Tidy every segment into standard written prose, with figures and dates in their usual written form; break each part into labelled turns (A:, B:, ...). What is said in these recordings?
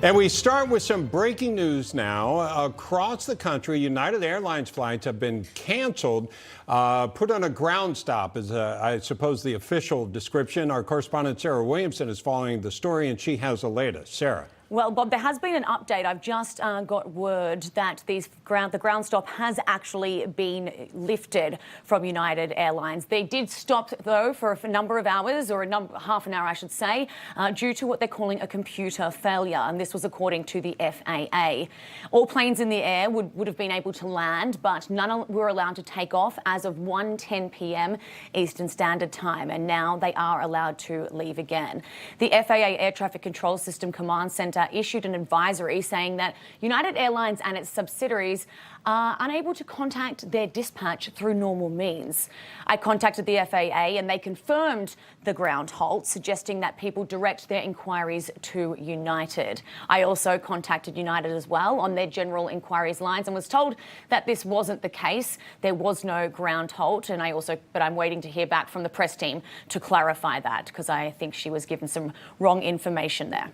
A: And we start with some breaking news now. Across the country, United Airlines flights have been canceled, put on a ground stop is, I suppose, the official description. Our correspondent Sarah Williamson is following the story, and she has the latest. Sarah.
B: Well, Bob, there has been an update. I've just got word that the ground stop has actually been lifted from United Airlines. They did stop, though, for a number of hours, or half an hour, I should say, due to what they're calling a computer failure. And this was according to the FAA. All planes in the air would have been able to land, but none were allowed to take off as of 1:10 p.m. Eastern Standard Time. And now they are allowed to leave again. The FAA Air Traffic Control System Command Center issued an advisory saying that United Airlines and its subsidiaries are unable to contact their dispatch through normal means. I contacted the FAA and they confirmed the ground halt, suggesting that people direct their inquiries to United. I also contacted United as well on their general inquiries lines and was told that this wasn't the case. There was no ground halt, and but I'm waiting to hear back from the press team to clarify that, because I think she was given some wrong information there.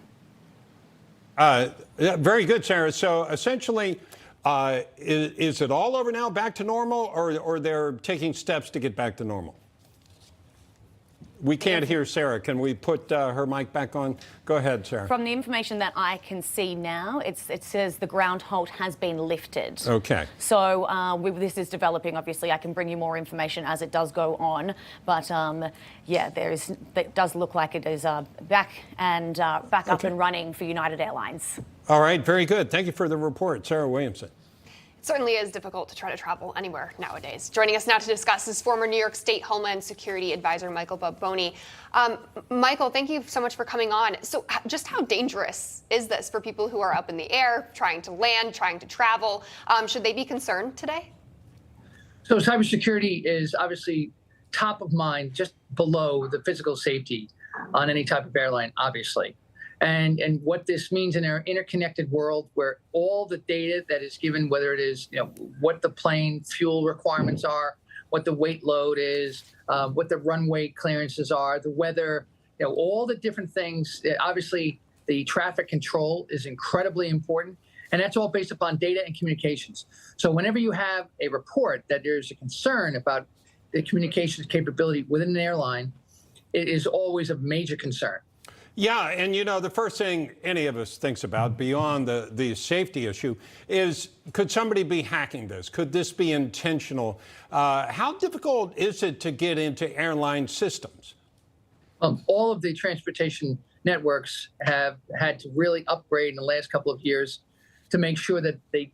A: Yeah, very good, Sarah. So essentially, is it all over now, back to normal, or they're taking steps to get back to normal? We can't hear Sarah. Can we put her mic back on? Go ahead, Sarah.
B: From the information that I can see now, it says the ground halt has been lifted.
A: Okay.
B: So this is developing. Obviously, I can bring you more information as it does go on. But yeah, it does look like it is back up and running for United Airlines.
A: All right, very good. Thank you for the report, Sarah Williamson.
C: It certainly is difficult to try to travel anywhere nowadays. Joining us now to discuss is former New York State Homeland Security Advisor Michael Balboni. Michael, thank you so much for coming on. So just how dangerous is this for people who are up in the air, trying to land, trying to travel? Should they be concerned today?
D: So cybersecurity is obviously top of mind, just below the physical safety on any type of airline, obviously. And what this means in our interconnected world, where all the data that is given, whether it is what the plane fuel requirements are, what the weight load is, what the runway clearances are, the weather, all the different things. Obviously, the traffic control is incredibly important, and that's all based upon data and communications. So whenever you have a report that there's a concern about the communications capability within an airline, it is always a major concern.
A: Yeah, and the first thing any of us thinks about beyond the safety issue is, could somebody be hacking this? Could this be intentional? How difficult is it to get into airline systems?
D: All of the transportation networks have had to really upgrade in the last couple of years to make sure that they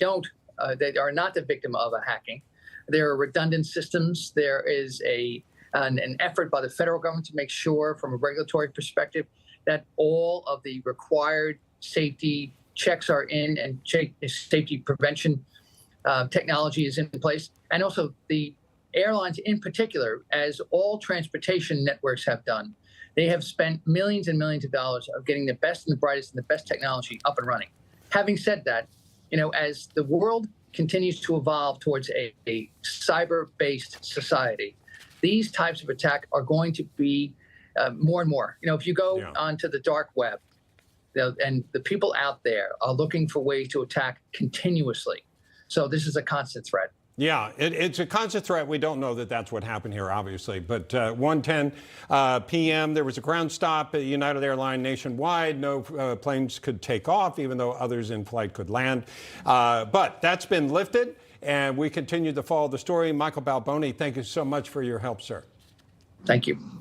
D: are not the victim of a hacking. There are redundant systems. There is an effort by the federal government to make sure, from a regulatory perspective, that all of the required safety checks are in and safety prevention technology is in place. And also the airlines in particular, as all transportation networks have done, they have spent millions and millions of dollars of getting the best and the brightest and the best technology up and running. Having said that, as the world continues to evolve towards a cyber-based society, these types of attack are going to be more and more. If you go onto the dark web, and the people out there are looking for ways to attack continuously. So this is a constant threat.
A: Yeah, it's a constant threat. We don't know that that's what happened here, obviously. But 1:10 p.m., there was a ground stop at United Airlines nationwide. No planes could take off, even though others in flight could land. But that's been lifted, and we continue to follow the story. Michael Balboni, thank you so much for your help, sir.
D: Thank you.